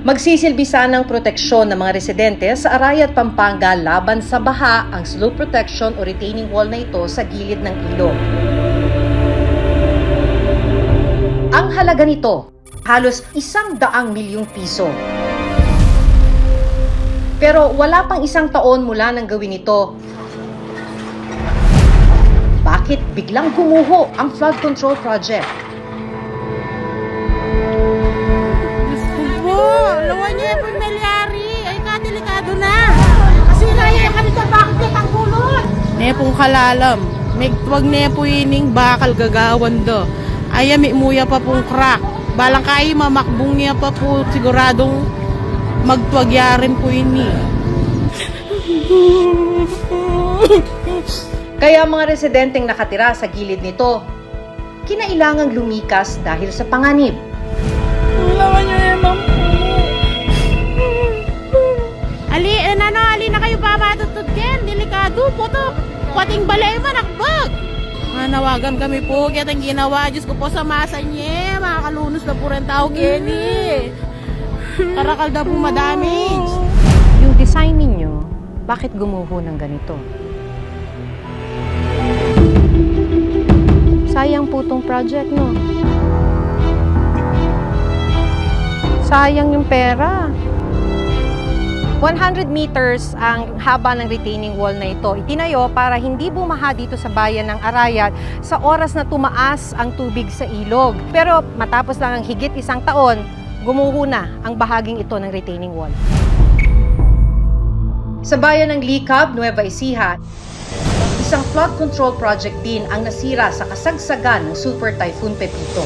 Magsisilbi sanang proteksyon ng mga residente sa Arayat, Pampanga laban sa baha ang slope protection o retaining wall na ito sa gilid ng ilog. Ang halaga nito, halos 100 milyong piso. Pero wala pang isang taon mula nang gawin ito. Bakit biglang gumuho ang flood control project? Lawan niya po melyari. Ay delikado na. Kasi naya ka nito bakit kitang gulon? Nepong kalalam. Megtwag nepo ining bakal gagawan do. Ayami muya pa pong crack. Balang kayo mamakbong niya pa po siguradong magtwagyarin po ini. Kaya mga residenteng nakatira sa gilid nito, kinailangang lumikas dahil sa panganib. Lawan niyo emang ali na kayo pamatutod ken, delikado po to. Pating balay manakbag. Nawagan kami po, kaya tang ginawa, Diyos ko po sa masa niya, makakalunos na po rin tao keni. Karakal na po madamage. Yung design ninyo, bakit gumuho ng ganito? Sayang po tong project, no? Sayang yung pera. 100 meters ang haba ng retaining wall na ito. Itinayo para hindi bumaha dito sa bayan ng Arayat sa oras na tumaas ang tubig sa ilog. Pero matapos lang ang higit isang taon, gumuho na ang bahaging ito ng retaining wall. Sa bayan ng Licab, Nueva Ecija, isang flood control project din ang nasira sa kasagsagan ng Super Typhoon Pepito.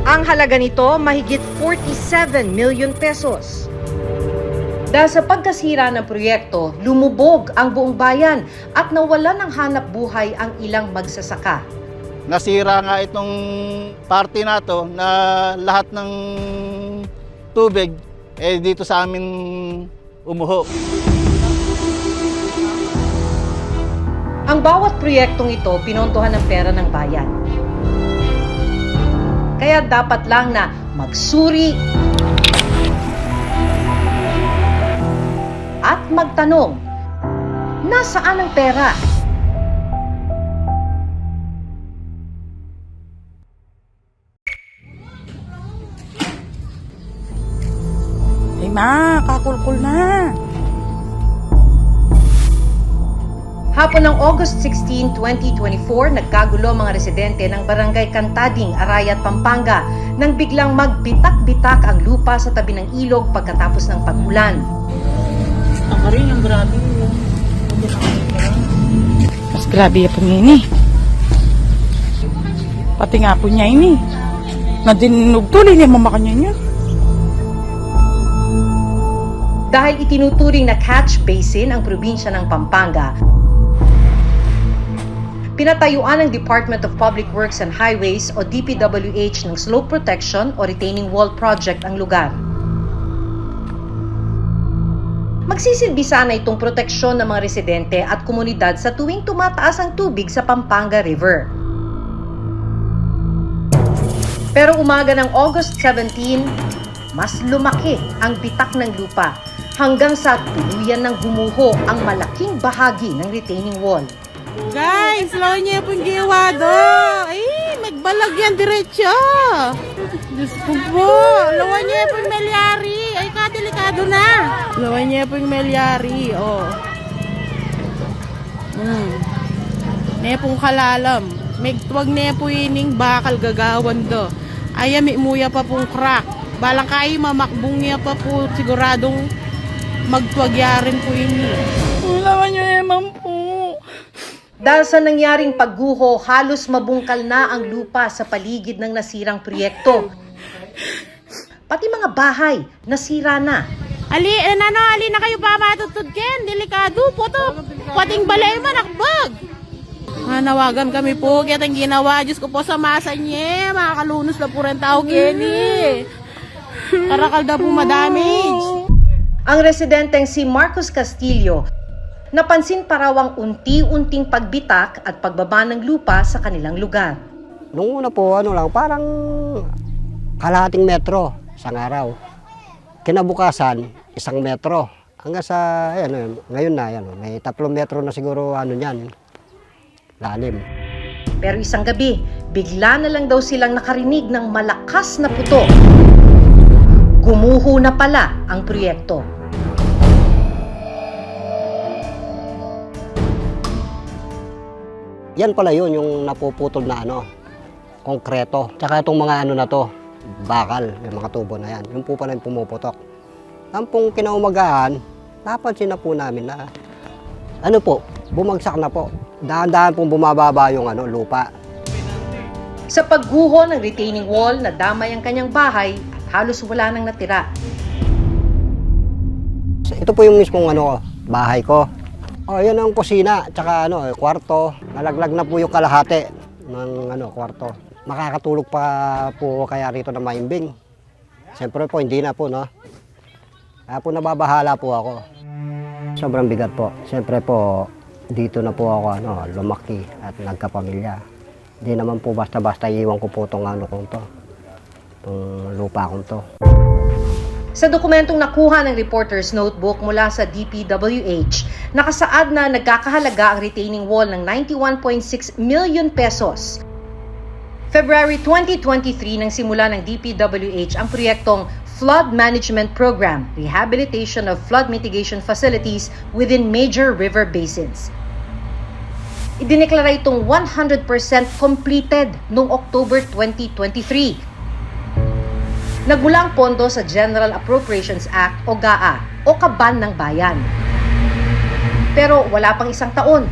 Ang halaga nito mahigit 47 million pesos. Dahil sa pagkasira ng proyekto, lumubog ang buong bayan at nawalan ng hanap buhay ang ilang magsasaka. Nasira nga itong party na to na lahat ng tubig dito sa amin umuho. Ang bawat proyektong ito pinontohan ng pera ng bayan. Kaya dapat lang na magsuri at magtanong, nasaan ang pera? Ay ma, kakulkul na. Hapon ng August 16, 2024, nagkagulo mga residente ng Barangay Cantading, Arayat, Pampanga nang biglang magbitak-bitak ang lupa sa tabi ng ilog pagkatapos ng pag-ulan. Ang rin yung grabe. Mas grabe po niya ini. Pati nga po niya ini. Nadinog tuloy niya mamakanya niya. Dahil itinuturing na catch basin ang probinsya ng Pampanga, pinatayuan ng Department of Public Works and Highways o DPWH ng slope protection o retaining wall project ang lugar. Magsisilbi sana itong proteksyon ng mga residente at komunidad sa tuwing tumataas ang tubig sa Pampanga River. Pero umaga ng August 17, mas lumaki ang bitak ng lupa hanggang sa tuluyan ng gumuho ang malaking bahagi ng retaining wall. Guys, lawan niya po yung giwado. Ay, magbalag yan diretso. Diyos ko po. Lawan niya po yung melyari. Ay, delikado na. Lawan niya po yung melyari. Oh. Nepong kalalam. Megtwag nepo ining bakal gagawan do. Ayami muya pa pong crack. Balang kayo mamakbong niya pa po siguradong magtwagyarin po ini. Lawan niya emang po. Dahil sa nangyaring pagguho, halos mabungkal na ang lupa sa paligid ng nasirang proyekto. Pati mga bahay, nasira na. Ali na kayo pamatutod ken, delikado po to. Pating balay manakbag. Nawagan kami po, kaya tang ginawa, Diyos ko po sa masa niya, makakalunos na po rin tao keni. Karakal na po madamage. Ang residenteng si Marcos Castillo, napansin pa raw ang unti-unting pagbitak at pagbaba ng lupa sa kanilang lugar. Nung una po, parang kalahating metro isang araw. Kinabukasan, 1 metro. Hanggang sa, ayan, ngayon na, ayan, may 3 metro na siguro niyan, lalim. Pero isang gabi, bigla na lang daw silang nakarinig ng malakas na putok. Gumuho na pala ang proyekto. Yan pala yun, yung napuputol na konkreto. Tsaka itong mga na to, bakal, yung mga tubo na yan. Yung po pala yung pumuputok. Tampong kinaumagaan, napansin na po namin na, bumagsak na po. Dahan-dahan pong bumababa yung lupa. Sa pagguho ng retaining wall, nadamay ang kanyang bahay at halos wala nang natira. Ito po yung mismong bahay ko. Yan ang kusina, tsaka kwarto. Nalaglag na po yung kalahati ng kwarto. Makakatulog pa po kaya rito na maimbing. Siyempre po, hindi na po, no? Kaya po nababahala po ako. Sobrang bigat po. Siyempre po, dito na po ako lumaki at nagkapamilya. Hindi naman po basta-basta iiwan ko po itong lupa kong to. Sa dokumentong nakuha ng reporter's notebook mula sa DPWH, nakasaad na nagkakahalaga ang retaining wall ng 91.6 million pesos. February 2023 nang simula ng DPWH ang proyektong Flood Management Program, Rehabilitation of Flood Mitigation Facilities within Major River Basins. Idineklara itong 100% completed noong October 2023. Nagmula ang pondo sa General Appropriations Act o GAA o Kaban ng Bayan. Pero wala pang 1 taon,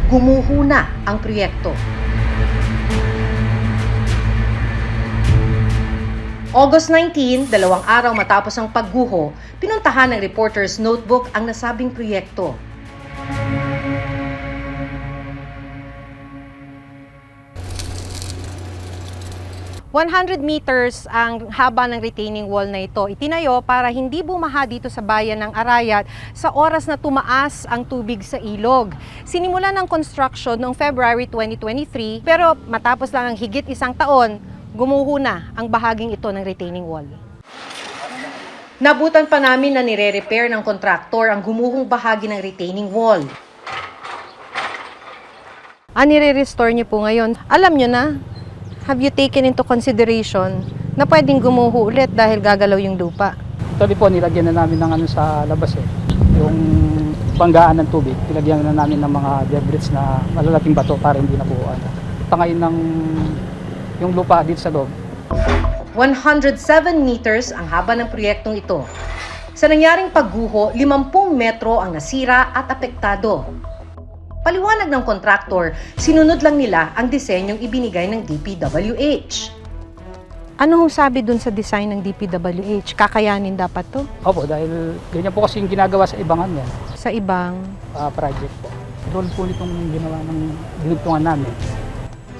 gumuho na ang proyekto. August 19, 2 araw matapos ang pagguho, pinuntahan ng reporter's notebook ang nasabing proyekto. "100 meters ang haba ng retaining wall na ito. Itinayo para hindi bumaha dito sa bayan ng Arayat sa oras na tumaas ang tubig sa ilog. Sinimulan ng construction noong February 2023 pero matapos lang ang higit 1 taon, gumuho na ang bahaging ito ng retaining wall. Nabutan pa namin na nire-repair ng kontraktor ang gumuhong bahagi ng retaining wall. Nire-restore niyo po ngayon. Alam niyo na, have you taken into consideration na pwedeng gumuho ulit dahil gagalaw yung lupa? Actually po, nilagyan na namin ng sa labas yung banggaan ng tubig. Nilagyan na namin ng mga debris na malalaking bato para hindi nabuhuan. Pangayin ng yung lupa dito sa loob. 107 meters ang haba ng proyektong ito. Sa nangyaring pagguho, 50 metro ang nasira at apektado. Paliwanag ng kontraktor, sinunod lang nila ang disenyong ibinigay ng DPWH. Ano hong sabi dun sa design ng DPWH? Kakayanin dapat to? Opo, dahil ganyan po kasi yung ginagawa sa ibang Sa ibang? Project po. Doon po itong ginawa ng dinugtungan namin.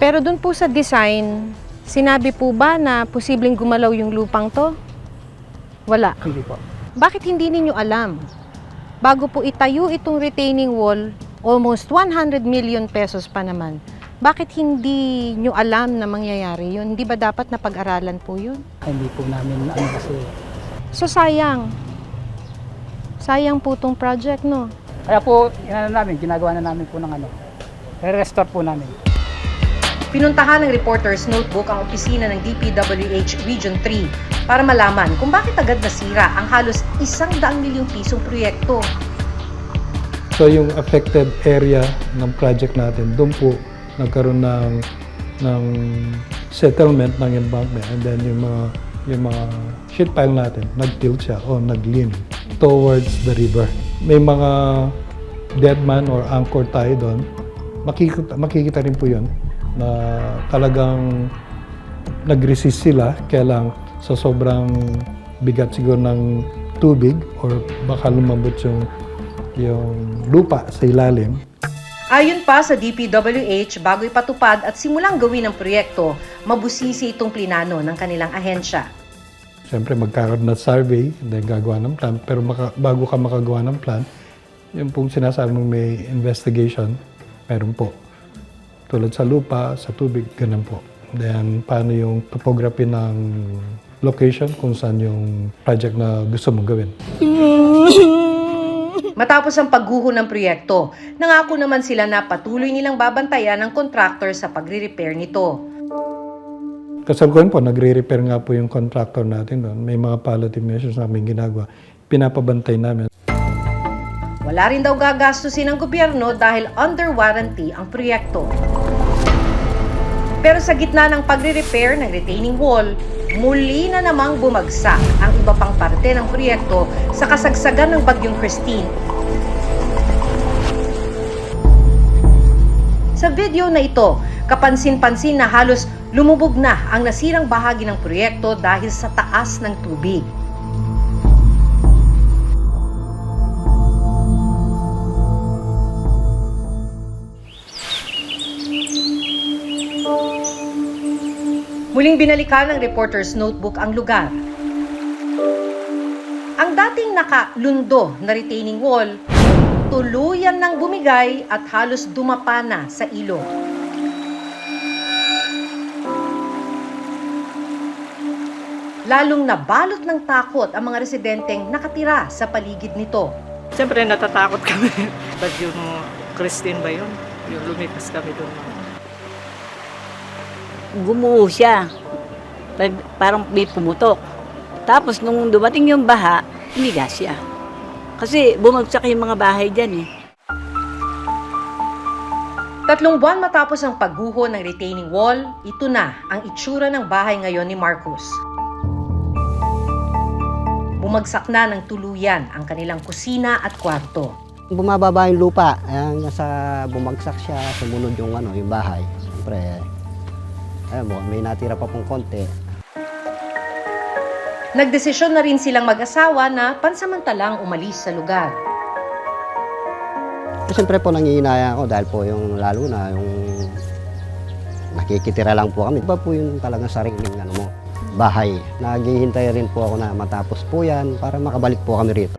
Pero dun po sa design, sinabi po ba na posibleng gumalaw yung lupang to? Wala. Hindi po. Bakit hindi ninyo alam? Bago po itayo itong retaining wall, almost 100 million pesos pa naman. Bakit hindi nyo alam na mangyayari yun? Hindi ba dapat na pag-aralan po yun? Hindi po namin kasi. So sayang. Sayang po tong project, no? Kaya po, ginagawa na namin po ng re-restore po namin. Pinuntahan ng reporter's notebook ang opisina ng DPWH Region 3 para malaman kung bakit agad nasira ang halos 100 milyong pisong proyekto. So yung affected area ng project natin, doon po nagkaroon ng settlement ng embankment, and then yung mga sheet pile natin, nag-tilt siya o nag-lean towards the river. May mga dead man or anchor tayo doon. Makikita rin po yun na talagang nag-resist sila, kaya lang sa sobrang bigat siguro ng tubig or baka lumambot yung lupa sa ilalim. Ayon pa sa DPWH, bago ipatupad at simulang gawin ang proyekto, mabusisi itong plinano ng kanilang ahensya. Siyempre magkakaroon na survey, then gagawa ng plan, pero bago ka makagawa ng plan, yung pong sinasabi mong may investigation, meron po. Tulad sa lupa, sa tubig, ganun po. Then, paano yung topography ng location kung saan yung project na gusto mong gawin. Matapos ang pagguho ng proyekto, nangako naman sila na patuloy nilang babantayan ng contractor sa pagre-repair nito. Kasalukuyan po, nagre-repair nga po yung contractor natin doon. May mga palliative measures namin ginagawa. Pinapabantay namin. Wala rin daw gagastusin ng gobyerno dahil under warranty ang proyekto. Pero sa gitna ng pagre-repair ng retaining wall, muli na namang bumagsak ang iba pang parte ng proyekto sa kasagsagan ng Bagyong Christine. Sa video na ito, kapansin-pansin na halos lumubog na ang nasirang bahagi ng proyekto dahil sa taas ng tubig. Muling binalikan ng Reporter's Notebook ang lugar. Ang dating nakalundo na retaining wall, tuluyan ng bumigay at halos dumapa na sa ilog. Lalong nabalot ng takot ang mga residenteng nakatira sa paligid nito. Siyempre natatakot kami. But yung Christine ba yun? Yung lumipas kami doon. Gumuho siya. Parang may pumutok. Tapos nung dumating yung baha, umiga siya. Kasi bumagsak yung mga bahay dyan eh. 3 buwan matapos ang pagguho ng retaining wall, ito na ang itsura ng bahay ngayon ni Marcos. Bumagsak na ng tuluyan ang kanilang kusina at kwarto. Bumababa yung lupa, ayan, bumagsak siya, sumunod yung, yung bahay. Siyempre, ayan mo, may natira pa pong konti. Nagdesisyon na rin silang mag-asawa na pansamantalang umalis sa lugar. Siyempre po nangihinaya ako dahil po yung lalo na yung nakikitira lang po kami. Iba po yung talagang sariling bahay. Naghihintay rin po ako na matapos po yan para makabalik po kami rito.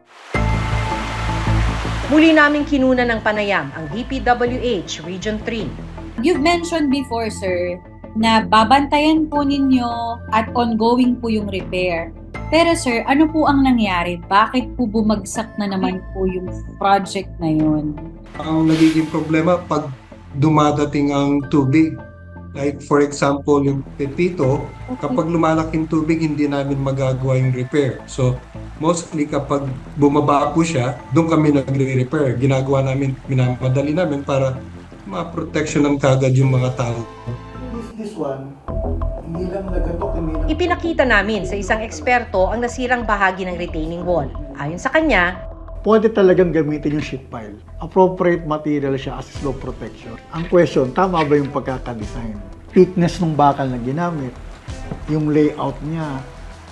Muli naming kinuna ng panayam ang DPWH Region 3. You've mentioned before, sir, na babantayan po ninyo at ongoing po yung repair. Pero sir, ano po ang nangyari? Bakit po bumagsak na naman po yung project na yun? Ang nagiging problema pag dumadating ang tubig. Like for example, yung Pepito, kapag lumalaking tubig, hindi namin magagawa yung repair. So, mostly kapag bumaba po siya, doon kami nagre-repair. Ginagawa namin, minamadali namin para ma-protection ng kagad yung mga tao. This one, hindi lang nagatok, hindi lang... Ipinakita namin sa isang eksperto ang nasirang bahagi ng retaining wall. Ayon sa kanya, Pwede talagang gamitin yung sheet pile. Appropriate material siya as slope protection. Ang question, tama ba yung pagkakadesign? Thickness ng bakal na ginamit, yung layout niya,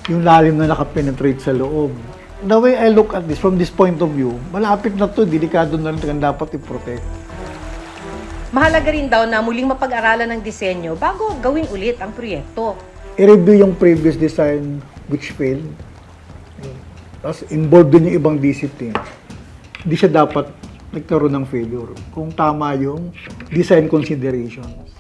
yung lalim na nakapenetrate sa loob. The way I look at this, from this point of view, malapit na to, delikado na rin dapat i-protect. mahalaga rin daw na muling mapag-aralan ng disenyo bago gawin ulit ang proyekto. I-review yung previous design which failed. Tapos involved din yung ibang discipline. Hindi siya dapat nagkaroon ng failure kung tama yung design considerations.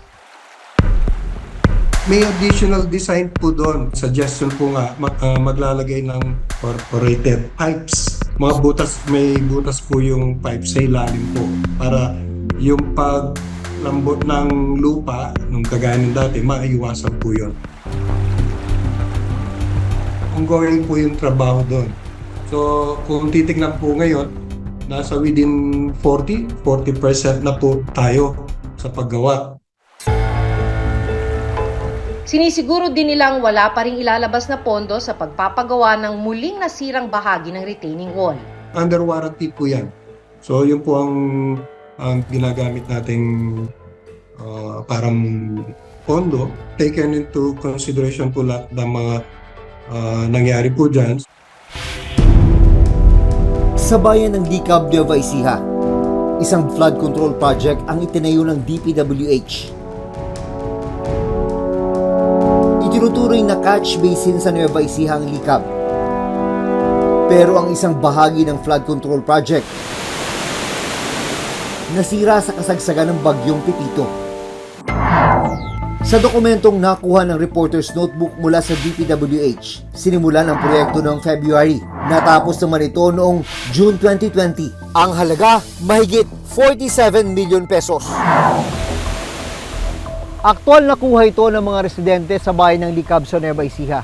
May additional design po doon. Suggestion po nga, maglalagay ng perforated pipes. Mga butas, may butas po yung pipes sa ilalim po. Para yung paglambot ng lupa, nung kagaya ng dati, maiwasan po yun. Ongoing po yung trabaho doon. So, kung titignan po ngayon, nasa within 40% na po tayo sa paggawa. Sinisiguro din nilang wala pa ring ilalabas na pondo sa pagpapagawa ng muling nasirang bahagi ng retaining wall. Under warranty po yan. So, yun po ang ginagamit nating parang pondo. Taken into consideration po lahat ng mga nangyari po dyan. Sa bayan ng Licab, Nueva Ecija, isang flood control project ang itinayo ng DPWH. Itinuturing na catch basin sa Nueva Ecija ang Licab. Pero ang isang bahagi ng flood control project nasira sa kasagsagan ng bagyong Pepito. Sa dokumentong nakuha ng reporter's notebook mula sa DPWH, sinimulan ang proyekto noong February. Natapos naman ito noong June 2020. Ang halaga, mahigit 47 million pesos. Aktual na kuha ito ng mga residente sa bayan ng Licab sa Nueva Ecija.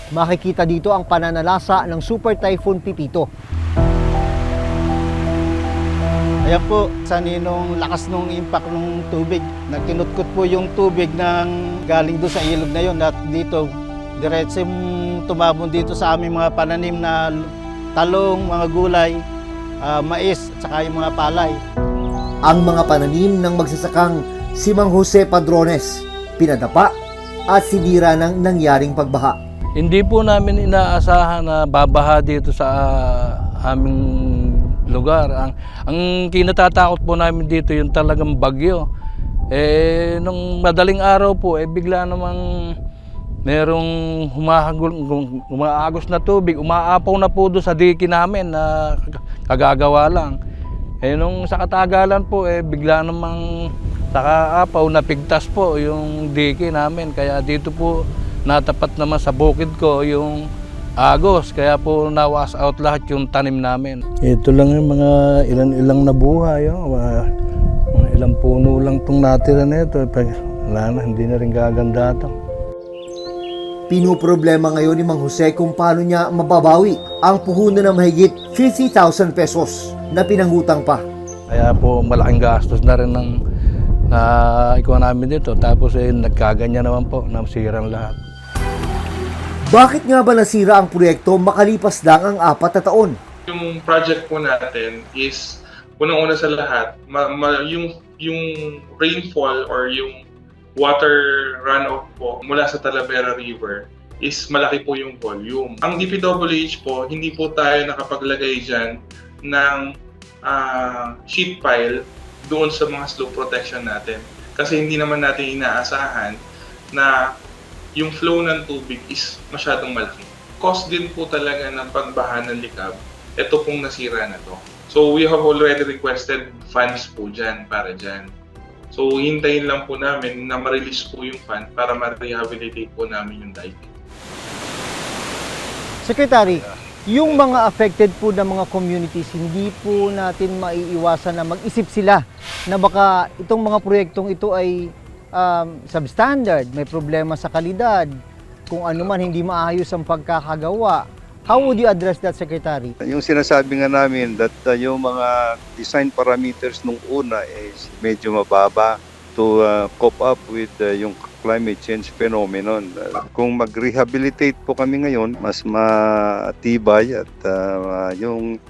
Makikita dito ang pananalasa ng Super Typhoon Pipito. Ayan po, sa ninong lakas ng impact ng tubig. Nagkinutkot po yung tubig ng galing doon sa ilog na yun. At dito, diretso tumabon dito sa aming mga pananim na talong, mga gulay, mais, at saka yung mga palay. Ang mga pananim ng magsasakang si Mang Jose Padrones, pinadapa at sinira ng nangyaring pagbaha. Hindi po namin inaasahan na babaha dito sa aming lugar. Ang kinatatakot po namin dito yung talagang bagyo. Nung madaling araw po, bigla namang merong humaagos na tubig, umaapaw na po doon sa diki namin na kagagawa lang. Nung sa katagalan po, bigla namang sa kaapaw, napigtas po yung diki namin. Kaya dito po natapat naman sa bukid ko yung agos, kaya po na-wash out lahat yung tanim namin. Ito lang yung mga ilang na buhay, mga ilang puno lang itong natira na ito. Wala na, hindi na rin gaganda ito. Pinoproblema ngayon ni Mang Jose kung paano niya mababawi ang puhunan ng mahigit 50,000 pesos na pinangutang pa. Kaya po malaking gastos na rin ng ikuha namin dito. Tapos nagkaganya naman po, nasirang lahat. Bakit nga ba nasira ang proyekto makalipas lang ang 4 na taon? Yung project po natin is, unang-una sa lahat, yung rainfall or yung water runoff po mula sa Talavera River is malaki po yung volume. Ang DPWH po, hindi po tayo nakapaglagay dyan ng sheet pile doon sa mga slope protection natin. Kasi hindi naman natin inaasahan na yung flow ng tubig is masyadong malaki. Cost din po talaga ng pagbaha ng Licab, ito pong nasira na to. So we have already requested funds po dyan, para dyan. So hintayin lang po namin na ma-release po yung fund para ma-rehabilitate po namin yung dike. Secretary, yung mga affected po ng mga communities, hindi po natin maiiwasan na mag-isip sila na baka itong mga proyektong ito ay substandard, may problema sa kalidad, kung ano man hindi maayos ang pagkakagawa. How would you address that, Secretary? Yung sinasabi nga namin that yung mga design parameters nung una is medyo mababa to cope up with yung climate change phenomenon. Kung mag-rehabilitate po kami ngayon, mas matibay at yung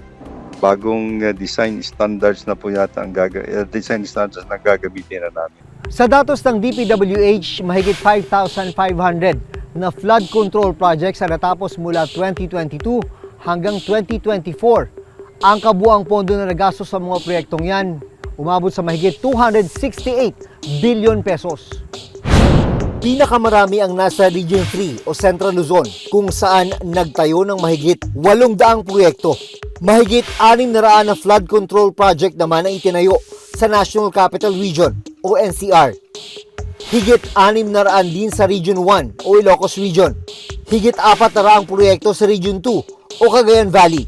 bagong design standards na po yata ang design standards na gagamitin na namin. Sa datos ng DPWH, mahigit 5,500 na flood control projects ang natapos mula 2022 hanggang 2024. Ang kabuang pondo na nagastos sa mga proyektong yan, umabot sa mahigit 268 billion pesos. Pinakamarami ang nasa Region 3 o Central Luzon, kung saan nagtayo ng mahigit 800 proyekto. Mahigit 600 na flood control project naman ang itinayo sa National Capital Region o NCR. Higit 600 din sa Region 1 o Ilocos Region. Higit 400 proyekto sa Region 2 o Cagayan Valley,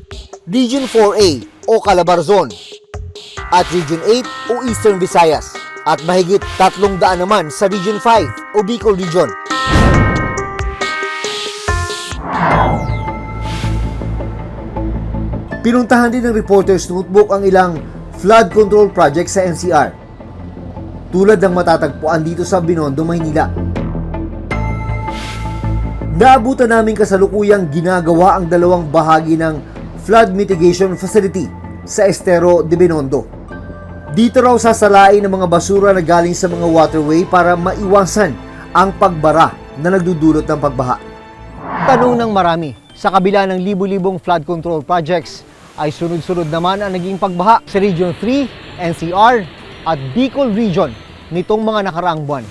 Region 4A o Calabarzon, at Region 8 o Eastern Visayas. At mahigit 300 naman sa Region 5 o Bicol Region. Pinuntahan din ng Reporter's Notebook ang ilang flood control project sa NCR, tulad ng matatagpuan dito sa Binondo, Maynila. Naabutan namin kasalukuyang ginagawa ang dalawang bahagi ng flood mitigation facility sa Estero de Binondo. Dito raw sasalain ng mga basura na galing sa mga waterway para maiwasan ang pagbara na nagdudulot ng pagbaha. Tanong ng marami, sa kabila ng libu-libong flood control projects, ay sunod-sunod naman ang naging pagbaha sa Region 3, NCR at Bicol Region nitong mga nakaraang buwan.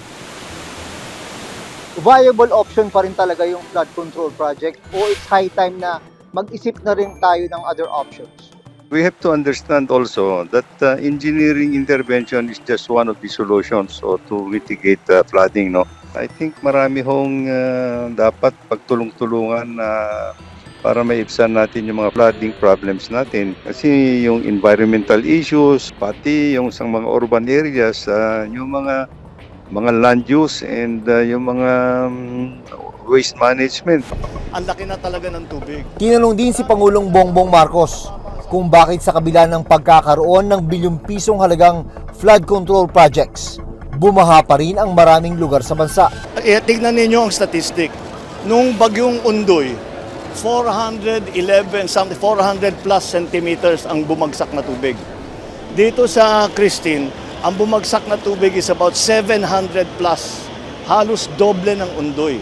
Viable option pa rin talaga yung flood control project o it's high time na mag-isip na rin tayo ng other options? We have to understand also that engineering intervention is just one of the solutions to mitigate flooding, no? I think marami hong dapat pagtulong-tulungan na para maibsan natin yung mga flooding problems natin. Kasi yung environmental issues, pati yung sa mga urban areas, yung mga land use and yung mga waste management. Ang laki na talaga ng tubig. Tinanong din si Pangulong Bongbong Marcos kung bakit sa kabila ng pagkakaroon ng bilyong pisong halagang flood control projects, bumaha pa rin ang maraming lugar sa bansa. Tignan ninyo ang statistic. Nung bagyong Undoy, 400 plus centimeters ang bumagsak na tubig. Dito sa Christine, ang bumagsak na tubig is about 700 plus, halos doble ng Undoy.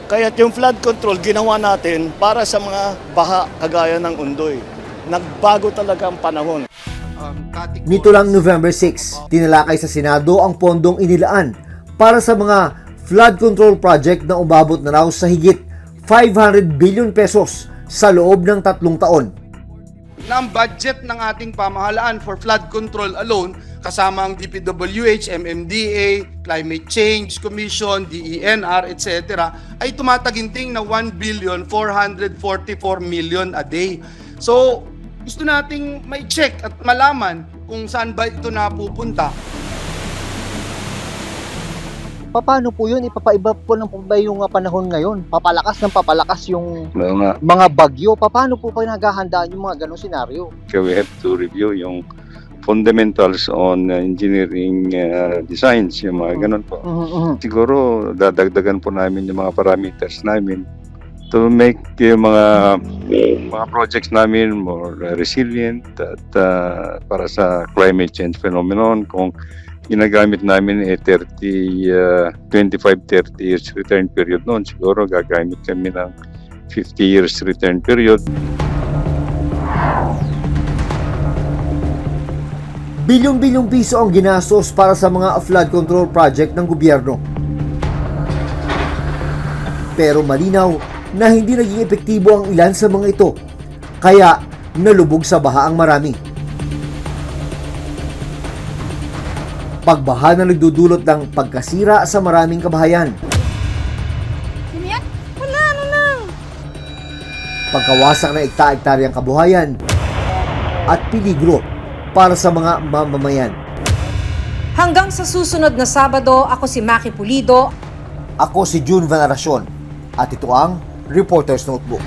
Kaya yung flood control ginawa natin para sa mga baha kagaya ng Undoy. Nagbago talaga ang panahon. Nito lang November 6, tinalakay sa Senado ang pondong inilaan para sa mga flood control project na umabot na raw sa higit 500 billion pesos sa loob ng 3 taon. Na ang budget ng ating pamahalaan for flood control alone, kasama ang DPWH, MMDA, Climate Change Commission, DENR, etc., ay tumataginting na 1,444,000,000 a day. So, gusto nating may check at malaman kung saan ba ito napupunta. Paano po yun? Ipapaiba po ng yung panahon ngayon. Papalakas yung mga bagyo. Paano po kayo naghahandaan yung mga ganong senaryo? we have to review yung fundamentals on engineering designs, yung mga ganun po. Siguro dadagdagan po namin yung mga parameters namin to make yung mga projects namin more resilient at para sa climate change phenomenon. Kung ginagamit namin 25-30 years return period noon, siguro gagamit kami ng 50 years return period. Bilyong-bilyong piso ang ginastos para sa mga flood control project ng gobyerno. Pero malinaw na hindi naging epektibo ang ilan sa mga ito, kaya nalubog sa baha ang marami. Pagbaha na nagdudulot ng pagkasira sa maraming kabahayan. Pagkawasak ng ekta-ektaryang kabuhayan at peligro para sa mga mamamayan. Hanggang sa susunod na Sabado, ako si Maki Pulido. Ako si June Veneracion at ito ang Reporter's Notebook.